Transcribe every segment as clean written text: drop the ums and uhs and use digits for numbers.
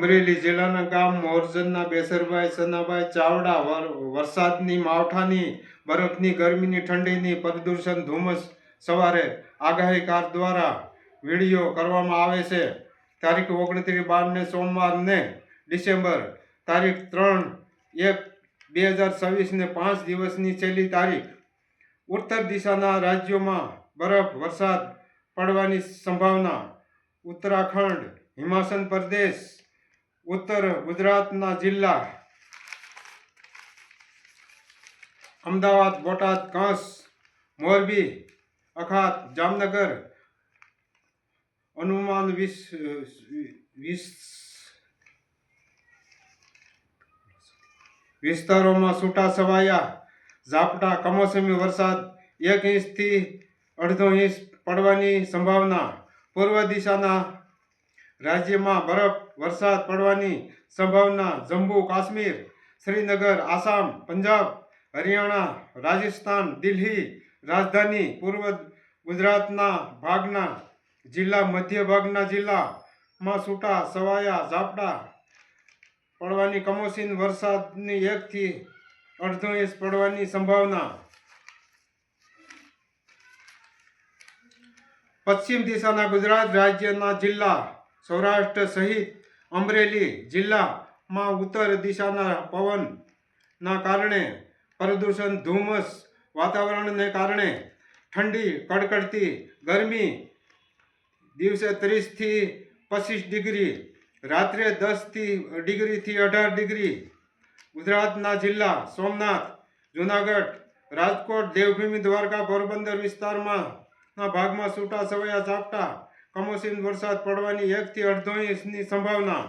અમરેલી જિલ્લાના ગામ મોરજનના બેસરભાઈ સનાભાઈ ચાવડા વરસાદની માવઠાની બરફની ગરમીની ઠંડીની પ્રદૂષણ ધુમ્મસ સવારે આગાહીકાર દ્વારા વિડીયો કરવામાં આવે છે. તારીખ 29/12 સોમવારને ડિસેમ્બર તારીખ 3/1/2026 ને 5 દિવસની છેલ્લી તારીખ. ઉત્તર દિશાના રાજ્યોમાં બરફ વરસાદ પડવાની સંભાવના. ઉત્તરાખંડ, હિમાચલ પ્રદેશ, ઉત્તર ગુજરાતના જિલ્લા અમદાવાદ, બોટાદ, કચ્છ, મોરબી, અખાત, જામનગર અનુમાન વિસ્તારોમાં છૂટાછવાયા ઝાપટા, કમોસમી વરસાદ 1 ઇંચથી 1.5 ઇંચ પડવાની સંભાવના. પૂર્વ દિશાના રાજ્યમાં બરફ વરસાદ પડવાની સંભાવના. જમ્મુ કાશ્મીર, શ્રીનગર, આસામ, પંજાબ, હરિયાણા, રાજસ્થાન, દિલ્હી, રાજધાની, પૂર્વ ગુજરાતના ભાગના જિલ્લા, મધ્ય ભાગના જિલ્લામાં છૂટા છવાયા ઝાપટા પડવાની, કમોસમી વરસાદની 1 થી 1.5 ઇંચ પડવાની સંભાવના. પશ્ચિમ દિશાના ગુજરાત રાજ્યના જિલ્લા, સૌરાષ્ટ્ર સહિત અમરેલી જિલ્લામાં ઉત્તર દિશાના પવનના કારણે પ્રદૂષણ ધુમ્મસ વાતાવરણને કારણે ઠંડી કડકડતી ગરમી. દિવસે 30 થી 25 ડિગ્રી, રાત્રે 10 ડિગ્રીથી 18 ડિગ્રી. ગુજરાતના જિલ્લા સોમનાથ, જૂનાગઢ, રાજકોટ, દેવભૂમિ, દ્વારકા, પોરબંદર વિસ્તારમાં ભાગમાં છૂટા છવાયા ઝાપટા, કમોસમી વરસાદ પડવાની 1 થી 1.5 ઇંચની સંભાવના.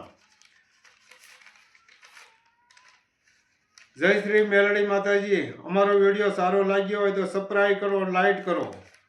જય શ્રી મેલડી માતાજી. અમારો વિડીયો સારો લાગ્યો હોય તો સબસ્ક્રાઇબ કરો, લાઈક કરો.